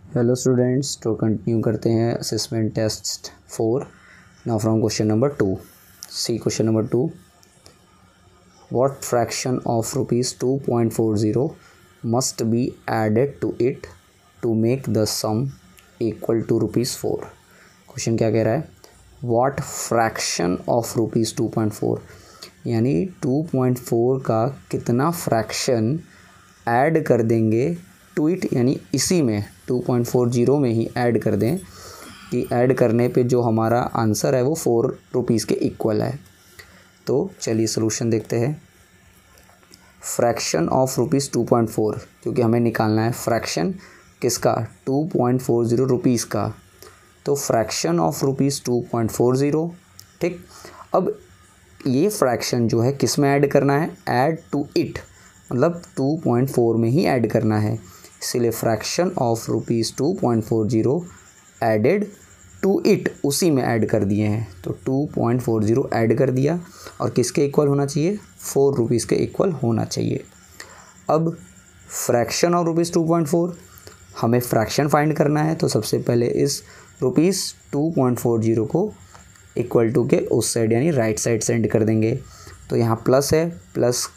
Hello students, तो continue करते हैं assessment test 4। Now from question number 2, see question number 2, what fraction of ₹2.40 must be added to it to make the sum equal to ₹4। Question क्या कह रहा है, what fraction of ₹2.4 यानी 2.4 का कितना फ्रैक्शन ऐड कर देंगे टू इट, यानी इसी में 2.40 में ही ऐड कर दें कि ऐड करने पे जो हमारा आंसर है वो ₹4 के इक्वल है। तो चलिए सोल्यूशन देखते हैं। फ्रैक्शन ऑफ ₹2.4, क्योंकि हमें निकालना है फ्रैक्शन किसका, 2.40 रुपीज़ का। तो फ्रैक्शन ऑफ ₹2.40, ठीक। अब ये फ्रैक्शन जो है किस में ऐड करना है, ऐड टू इट, मतलब 2.4 में ही ऐड करना है, इसीलिए fraction of ₹2.40 added to it, उसी में ऐड कर दिए हैं। तो 2.40 ऐड कर दिया और किसके इक्वल होना चाहिए, ₹4 के इक्वल होना चाहिए। अब फ्रैक्शन ऑफ ₹2.4 हमें फ्रैक्शन फाइंड करना है, तो सबसे पहले इस ₹2.40 को इक्वल टू के उस साइड यानी राइट साइड सेंड कर देंगे। तो यहाँ प्लस है, प्लस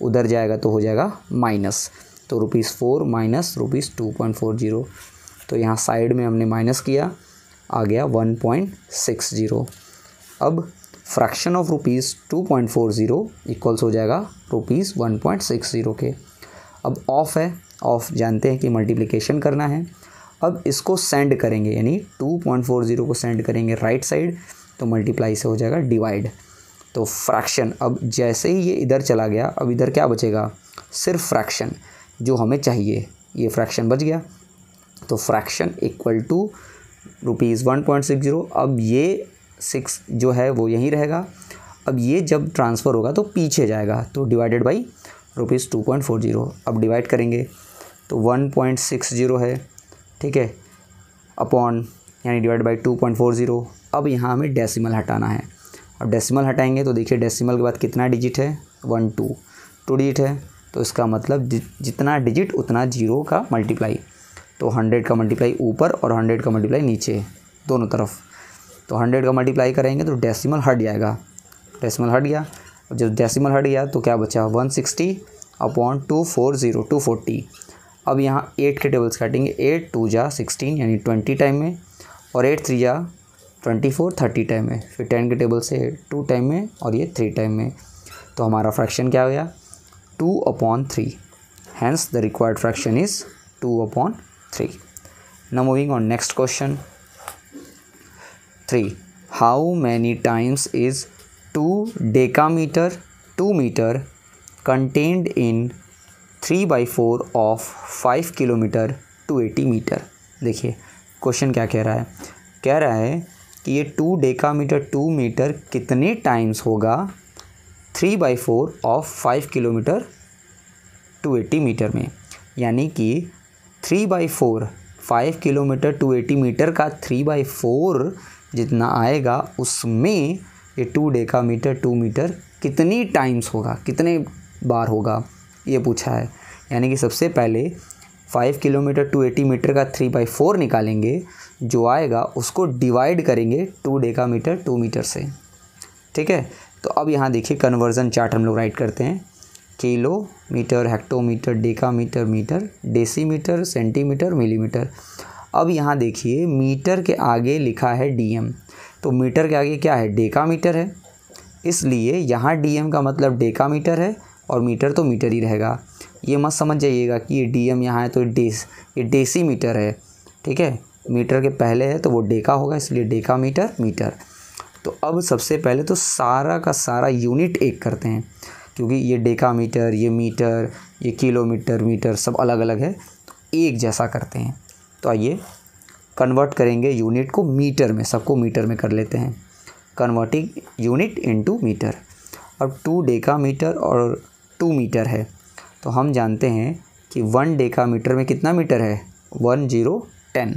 उधर जाएगा तो हो जाएगा माइनस, तो ₹4 माइनस ₹2.40। तो यहाँ साइड में हमने माइनस किया, आ गया 1.60। अब फ्रैक्शन ऑफ ₹2.40 इक्वल्स हो जाएगा ₹1.60 के। अब ऑफ है, ऑफ जानते हैं कि मल्टीप्लिकेशन करना है। अब इसको सेंड करेंगे, यानी 2.40 को सेंड करेंगे राइट साइड, तो मल्टीप्लाई से हो जाएगा डिवाइड। तो फ्रैक्शन, अब जैसे ही ये इधर चला गया, अब इधर क्या बचेगा, सिर्फ फ्रैक्शन जो हमें चाहिए, ये फ्रैक्शन बच गया। तो फ्रैक्शन इक्वल टू ₹1.60। अब ये 6 जो है वो यहीं रहेगा। अब ये जब ट्रांसफ़र होगा तो पीछे जाएगा, तो डिवाइडेड बाई ₹2.40। अब डिवाइड करेंगे तो 1.60 है, ठीक है, अपॉन यानी डिवाइड बाई 2.40। अब यहाँ हमें डेसिमल हटाना है। अब डेसिमल हटाएंगे तो देखिए डेसिमल के बाद कितना डिजिट है, 1 2 डिजिट है, तो इसका मतलब जितना डिजिट उतना जीरो का मल्टीप्लाई। तो 100 का मल्टीप्लाई ऊपर और 100 का मल्टीप्लाई नीचे, दोनों तरफ। तो 100 का मल्टीप्लाई करेंगे तो डेसिमल हट जाएगा, डेसिमल हट गया। और जब डेसिमल हट गया तो क्या बचा, 160 अपॉन 240। अब यहाँ 8 के टेबल्स काटेंगे, 8 2 जा 16 यानी 20 टाइम में, और 8 3 जा 24 30 टाइम में, फिर 10 के टेबल से 2 टाइम में और ये 3 टाइम में। तो हमारा फ्रैक्शन क्या हो गया, 2/3। Hence the required fraction is 2/3. Now moving on, next question 3. How many times is 2 decameter 2 meter contained in 3/4 of 5 kilometre 280 metre. देखिए क्वेश्चन क्या कह रहा है कि ये 2 डेकामीटर 2 मीटर कितने टाइम्स होगा 3/4 ऑफ 5 किलोमीटर 280 मीटर में, यानी कि 3/4 5 किलोमीटर 280 मीटर का 3/4 जितना आएगा, उसमें ये 2 डेकामीटर 2 मीटर कितनी टाइम्स होगा, कितने बार होगा, ये पूछा है। यानी कि सबसे पहले 5 किलोमीटर 280 मीटर का 3/4 निकालेंगे, जो आएगा उसको डिवाइड करेंगे 2 डेकामीटर 2 मीटर से, ठीक है। तो अब यहाँ देखिए कन्वर्जन चार्ट हम लोग राइट करते हैं, kilometre, hectometre, decametre, metre, decimetre, centimetre, millimetre. अब यहाँ देखिए मीटर के आगे लिखा है डीएम, तो मीटर के आगे क्या है, डेकामीटर है, इसलिए यहाँ डीएम का मतलब डेकामीटर है और मीटर तो मीटर ही रहेगा। ये मत समझ जाइएगा कि ये डीएम यहाँ है तो ये डेसीमीटर है, ठीक है, मीटर के पहले है तो वो डेका होगा, इसलिए डेकामीटर मीटर। तो अब सबसे पहले तो सारा का सारा यूनिट एक करते हैं, क्योंकि ये डेकामीटर, ये मीटर, ये किलोमीटर, मीटर सब अलग अलग है, तो एक जैसा करते हैं। तो आइए कन्वर्ट करेंगे यूनिट को मीटर में, सबको मीटर में कर लेते हैं, कन्वर्टिंग यूनिट इनटू मीटर। अब 2 डेकामीटर और 2 मीटर है, तो हम जानते हैं कि 1 डेकामीटर में कितना मीटर है, 1 0 10,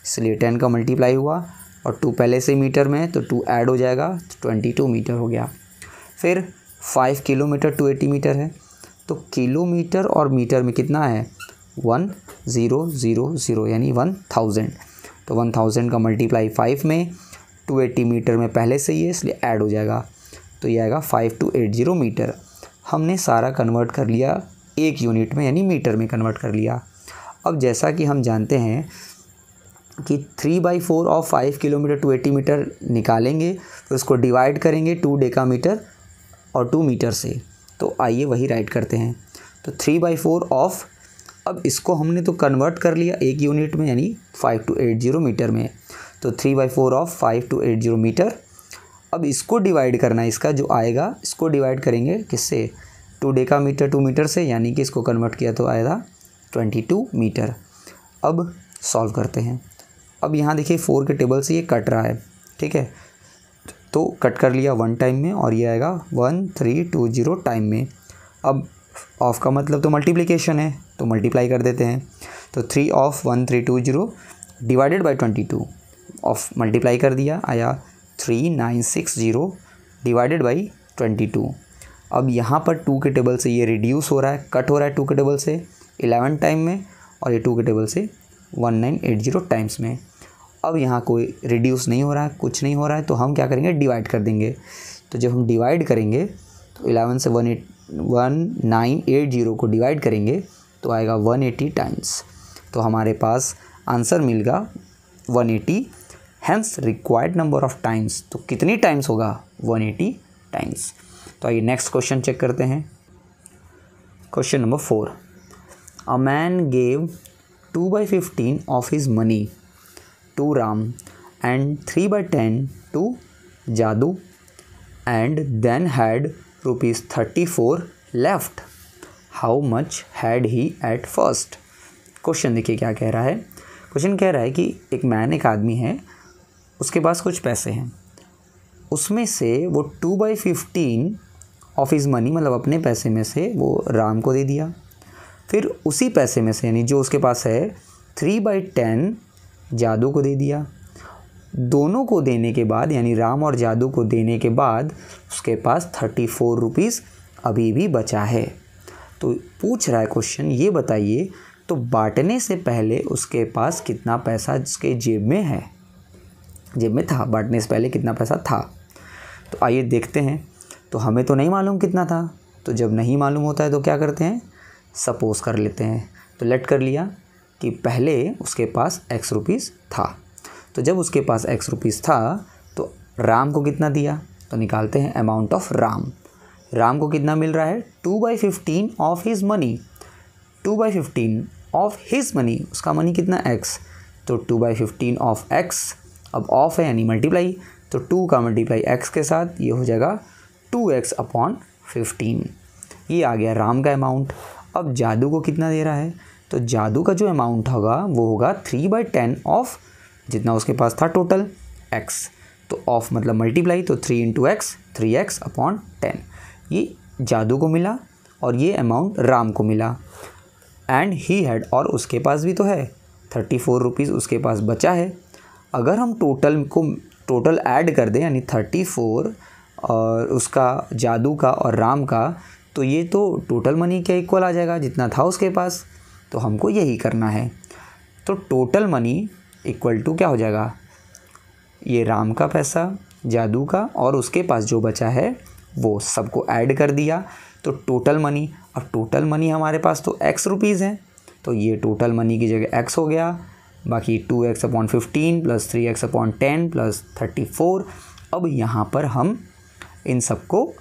इसलिए 10 का मल्टीप्लाई हुआ और 2 पहले से मीटर में है तो 2 ऐड हो जाएगा, 22 मीटर हो गया। फिर 5 किलोमीटर 280 मीटर है, तो किलोमीटर और मीटर में कितना है, 1000 यानी 1000। तो 1000 का मल्टीप्लाई 5 में 280 मीटर में पहले से ही है इसलिए ऐड हो जाएगा, तो ये आएगा 5280 मीटर। हमने सारा कन्वर्ट कर लिया एक यूनिट में यानी मीटर में कन्वर्ट कर लिया। अब जैसा कि हम जानते हैं कि 3/4 ऑफ 5 किलोमीटर 280 मीटर निकालेंगे, फिर उसको डिवाइड करेंगे 2 डेकामीटर और 2 मीटर से। तो आइए वही राइट करते हैं। तो 3/4 ऑफ, अब इसको हमने तो कन्वर्ट कर लिया एक यूनिट में यानी 5280 मीटर में, तो 3/4 ऑफ 5280 मीटर। अब इसको डिवाइड करना है, इसका जो आएगा इसको डिवाइड करेंगे किससे, 2 डेकामीटर 2 मीटर से, यानी कि इसको कन्वर्ट किया तो आएगा 22 मीटर। अब सॉल्व करते हैं। अब यहाँ देखिए 4 के टेबल से ये कट रहा है, ठीक है, तो कट कर लिया 1 टाइम में और ये आएगा 1320 टाइम में। अब ऑफ का मतलब तो मल्टीप्लिकेशन है, तो मल्टीप्लाई कर देते हैं। तो 3 of 1320 divided by 22, of multiply कर दिया, आया 3960 डिवाइडेड बाई 22। अब यहाँ पर 2 के टेबल से ये रिड्यूस हो रहा है, कट हो रहा है 2 के टेबल से 11 टाइम में, और ये 2 के टेबल से 1980 टाइम्स में। अब यहाँ कोई रिड्यूस नहीं हो रहा है, कुछ नहीं हो रहा है, तो हम क्या करेंगे, डिवाइड कर देंगे। तो जब हम डिवाइड करेंगे तो 11 से 1980 को डिवाइड करेंगे तो आएगा 180 टाइम्स। तो हमारे पास आंसर मिलेगा 180। Hence required number of times, तो कितनी टाइम्स होगा, 180 टाइम्स। तो आइए नेक्स्ट क्वेश्चन चेक करते हैं। Question number 4, a man gave 2/15 of his money to Ram and 3/10 to Jadu and then had ₹34 left. How much had he at first? Question देखिए क्या कह रहा है। क्वेश्चन कह रहा है कि एक मैन, एक आदमी है, उसके पास कुछ पैसे हैं, उसमें से वो 2/15 ऑफ हिज मनी, मतलब अपने पैसे में से वो राम को दे दिया। फिर उसी पैसे में से यानी जो उसके पास है 3/10 जादू को दे दिया। दोनों को देने के बाद यानी राम और जादू को देने के बाद उसके पास 34 रुपीज़ अभी भी बचा है। तो पूछ रहा है क्वेश्चन, ये बताइए तो बांटने से पहले उसके पास कितना पैसा उसके जेब में है, जेब में था, बांटने से पहले कितना पैसा था। तो आइए देखते हैं। तो हमें तो नहीं मालूम कितना था, तो जब नहीं मालूम होता है तो क्या करते हैं, सपोज़ कर लेते हैं। तो लेट कर लिया कि पहले उसके पास x रुपीज़ था। तो जब उसके पास x रुपीज़ था तो राम को कितना दिया, तो निकालते हैं अमाउंट ऑफ राम। राम को कितना मिल रहा है, 2/15 of his money, 2/15 of his money, उसका मनी कितना x, तो 2/15 ऑफ x। अब ऑफ है यानी मल्टीप्लाई, तो 2 का मल्टीप्लाई x के साथ ये हो जाएगा 2x/15। ये आ गया राम का अमाउंट। अब जादू को कितना दे रहा है, तो जादू का जो अमाउंट होगा वो होगा 3/10 ऑफ जितना उसके पास था टोटल x। तो ऑफ मतलब मल्टीप्लाई, तो 3 × x 3x/10 ये जादू को मिला और ये अमाउंट राम को मिला। एंड ही हैड, और उसके पास भी तो है 34 रुपीज़ उसके पास बचा है। अगर हम टोटल ऐड कर दें यानी 34 और उसका जादू का और राम का, तो ये तो टोटल मनी के इक्वल आ जाएगा जितना था उसके पास। तो हमको यही करना है। तो टोटल मनी इक्वल टू क्या हो जाएगा, ये राम का पैसा, जादू का और उसके पास जो बचा है वो सबको ऐड कर दिया तो टोटल मनी। अब टोटल मनी हमारे पास तो x रुपीज़ है, तो ये टोटल मनी की जगह x हो गया, बाकी 2x/15 + 3x/10 + 34। अब यहाँ पर हम इन सबको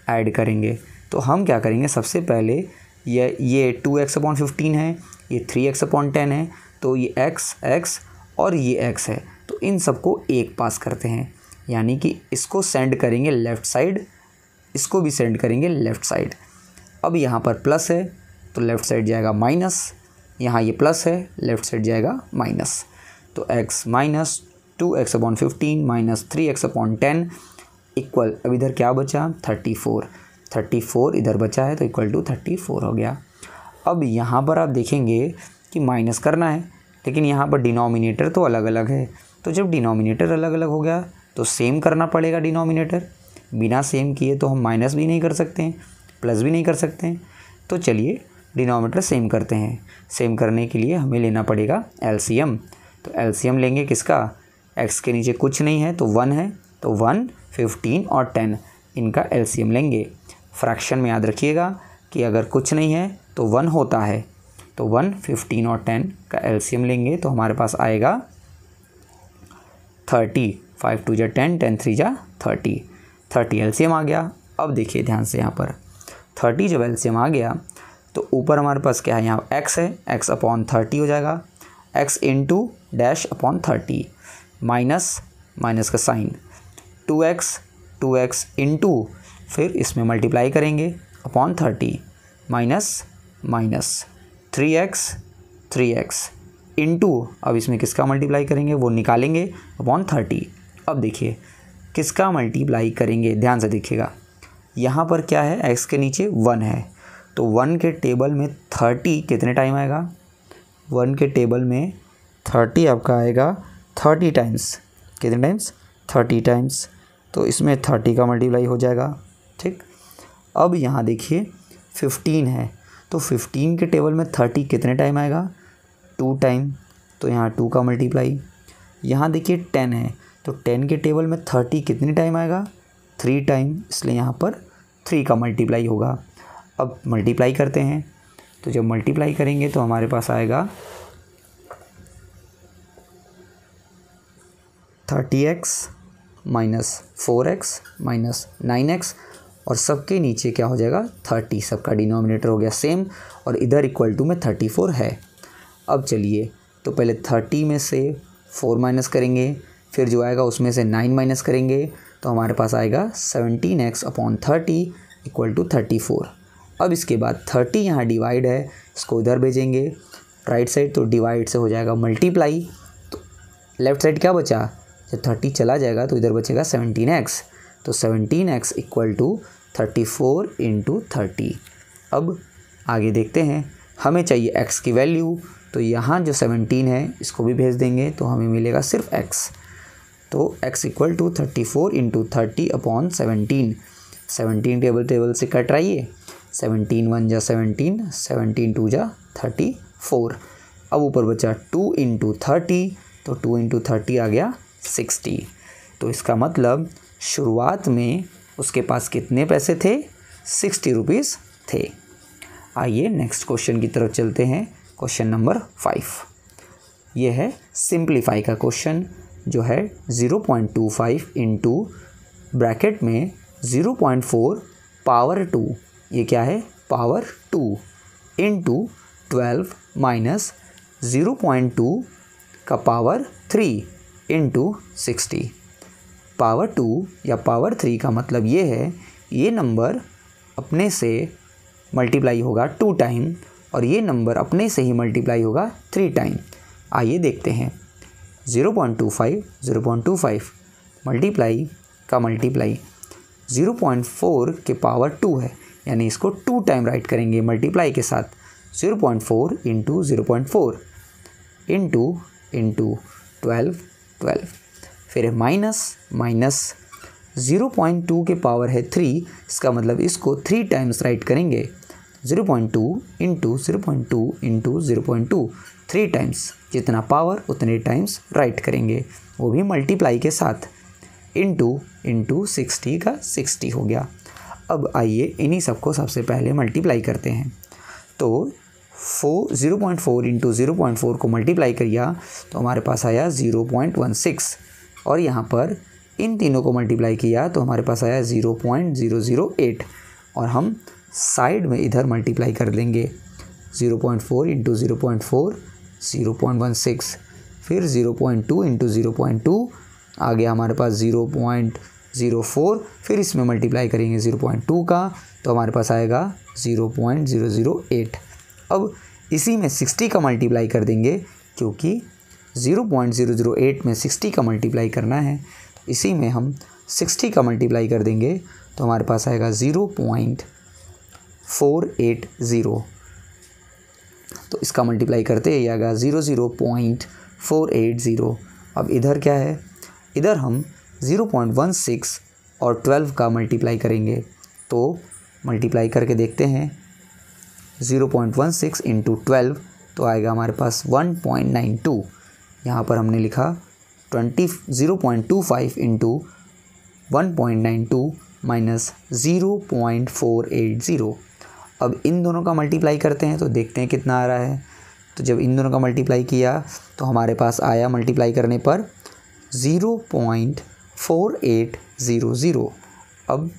ऐड करेंगे। तो हम क्या करेंगे, सबसे पहले ये 2x/15 है, ये 3x/10 है, तो ये x और ये x है, तो इन सबको एक पास करते हैं, यानी कि इसको सेंड करेंगे लेफ़्ट साइड, इसको भी सेंड करेंगे लेफ़्ट साइड। अब यहाँ पर प्लस है तो लेफ़्ट साइड जाएगा माइनस, यहाँ ये प्लस है लेफ़्ट साइड जाएगा माइनस। तो x minus 2x/15 - 3x/10 equal, अब इधर क्या बचा 34 इधर बचा है तो इक्वल टू 34 हो गया। अब यहाँ पर आप देखेंगे कि माइनस करना है, लेकिन यहाँ पर डिनोमिनेटर तो अलग अलग है, तो जब डिनोमिनेटर अलग अलग हो गया तो सेम करना पड़ेगा डिनोमिनेटर। बिना सेम किए तो हम माइनस भी नहीं कर सकते हैं, प्लस भी नहीं कर सकते हैं। तो चलिए डिनोमिनेटर सेम करते हैं। सेम करने के लिए हमें लेना पड़ेगा एलसीएम। तो एलसीएम लेंगे किसका, x के नीचे कुछ नहीं है तो 1 है, तो 1, 15 और 10 इनका एलसीएम लेंगे। फ्रैक्शन में याद रखिएगा कि अगर कुछ नहीं है तो 1 होता है, तो 1, 15 और 10 का एलसीएम लेंगे तो हमारे पास आएगा 30। 5 2 जा 10, 10 3 जा 30, 30 एलसीएम आ गया। अब देखिए ध्यान से, यहाँ पर 30 जब एलसीएम आ गया तो ऊपर हमारे पास क्या है, यहाँ x है, x अपॉन 30 हो जाएगा, x into dash upon 30 minus का साइन 2x इंटू फिर इसमें मल्टीप्लाई करेंगे अपॉन 30 माइनस 3x इंटू, अब इसमें किसका मल्टीप्लाई करेंगे वो निकालेंगे अपॉन 30। अब देखिए किसका मल्टीप्लाई करेंगे, ध्यान से देखिएगा, यहाँ पर क्या है, x के नीचे 1 है, तो 1 के टेबल में 30 कितने टाइम आएगा, 1 के टेबल में 30 आपका आएगा 30 टाइम्स, कितने टाइम्स, 30 टाइम्स, तो इसमें 30 का मल्टीप्लाई हो जाएगा। ठीक, अब यहाँ देखिए 15 है, तो 15 के टेबल में 30 कितने टाइम आएगा, 2 टाइम, तो यहाँ 2 का मल्टीप्लाई। यहाँ देखिए 10 है, तो 10 के टेबल में 30 कितने टाइम आएगा, 3 टाइम, इसलिए यहाँ पर 3 का मल्टीप्लाई होगा। अब मल्टीप्लाई करते हैं, तो जब मल्टीप्लाई करेंगे तो हमारे पास आएगा 30x minus 4x minus 9x और सबके नीचे क्या हो जाएगा 30, सबका डिनोमिनेटर हो गया सेम और इधर इक्वल टू में 34 है। अब चलिए, तो पहले 30 में से 4 माइनस करेंगे, फिर जो आएगा उसमें से 9 माइनस करेंगे, तो हमारे पास आएगा 17x अपॉन 30 इक्वल टू 34। अब इसके बाद 30 यहाँ डिवाइड है, इसको इधर भेजेंगे राइट साइड, तो डिवाइड से हो जाएगा मल्टीप्लाई, तो लेफ़्ट साइड क्या बचा, जब 30 चला जाएगा तो इधर बचेगा 17x, तो 17x इक्वल टू 34 इंटू 30। अब आगे देखते हैं, हमें चाहिए x की वैल्यू, तो यहाँ जो 17 है इसको भी भेज देंगे तो हमें मिलेगा सिर्फ x, तो x equal to 34 into 30 upon 17। 17 table से कट रही है, 17 1 जा 17, 17 2 जा 34। अब ऊपर बचा 2 इंटू 30, तो 2 इंटू 30 आ गया 60। तो इसका मतलब शुरुआत में उसके पास कितने पैसे थे, 60 रुपीज़ थे। आइए नेक्स्ट क्वेश्चन की तरफ चलते हैं, क्वेश्चन नंबर 5। ये है सिंप्लीफाई का क्वेश्चन, जो है 0.25 इंटू ब्रैकेट में 0.4 पावर 2, ये क्या है पावर 2 इंटू 12 माइनस 0.2 का पावर 3 इंटू 60। पावर 2 या पावर 3 का मतलब ये है, ये नंबर अपने से मल्टीप्लाई होगा 2 टाइम और ये नंबर अपने से ही मल्टीप्लाई होगा 3 टाइम। आइए देखते हैं, 0.25 मल्टीप्लाई का मल्टीप्लाई 0.4 के पावर 2 है, यानी इसको 2 टाइम राइट करेंगे मल्टीप्लाई के साथ, 0.4 इंटू 0.4 इंटू 12, फिर माइनस 0.2 के पावर है 3, इसका मतलब इसको 3 टाइम्स राइट करेंगे, 0.2 इंटू 0.2 3 टाइम्स, जितना पावर उतने टाइम्स राइट करेंगे, वो भी मल्टीप्लाई के साथ, इंटू 60 का 60 हो गया। अब आइए इन्हीं सबको सबसे पहले मल्टीप्लाई करते हैं, तो 0.4 इंटू 0.4 को मल्टीप्लाई किया तो हमारे पास आया 0.16 और यहाँ पर इन तीनों को मल्टीप्लाई किया तो हमारे पास आया 0.008 और हम साइड में इधर मल्टीप्लाई कर देंगे, 0.4 इंटू 0.4 0.16, फिर 0.2 इंटू 0.2 आ गया हमारे पास 0.04, फिर इसमें मल्टीप्लाई करेंगे 0.2 का तो हमारे पास आएगा 0.008। अब इसी में 60 का मल्टीप्लाई कर देंगे, क्योंकि 0.008 में 60 का मल्टीप्लाई करना है, इसी में हम 60 का मल्टीप्लाई कर देंगे तो हमारे पास आएगा 0.480, तो इसका मल्टीप्लाई करते ही आएगा 0.480। अब इधर क्या है, इधर हम 0.16 और 12 का मल्टीप्लाई करेंगे, तो मल्टीप्लाई करके देखते हैं, 0.16 इंटू 12 तो आएगा हमारे पास 1.92। यहाँ पर हमने लिखा 0.25 इंटू 1.92 माइनस 0.480। अब इन दोनों का मल्टीप्लाई करते हैं तो देखते हैं कितना आ रहा है। तो जब इन दोनों का मल्टीप्लाई किया तो हमारे पास आया मल्टीप्लाई करने पर 0.4800। अब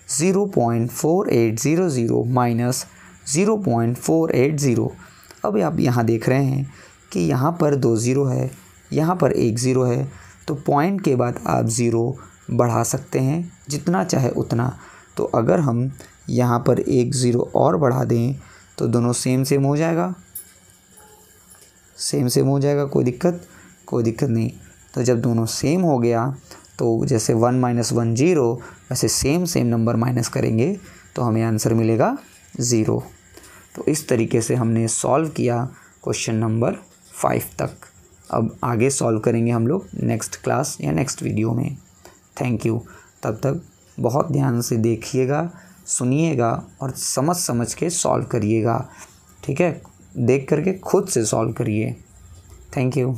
0.4800 माइनस 0.480। अब आप यहाँ देख रहे हैं कि यहाँ पर 2 ज़ीरो है, यहाँ पर 1 ज़ीरो है, तो पॉइंट के बाद आप ज़ीरो बढ़ा सकते हैं जितना चाहे उतना। तो अगर हम यहाँ पर 1 ज़ीरो और बढ़ा दें तो दोनों सेम सेम हो जाएगा, कोई दिक्कत नहीं। तो जब दोनों सेम हो गया तो जैसे 1 - 1 0 वैसे सेम नंबर माइनस करेंगे तो हमें आंसर मिलेगा 0। तो इस तरीके से हमने सॉल्व किया क्वेश्चन नंबर 5 तक। अब आगे सॉल्व करेंगे हम लोग नेक्स्ट क्लास या नेक्स्ट वीडियो में। Thank you. तब तक बहुत ध्यान से देखिएगा, सुनिएगा और समझ के सॉल्व करिएगा। ठीक है, देख करके खुद से सॉल्व करिए। Thank you.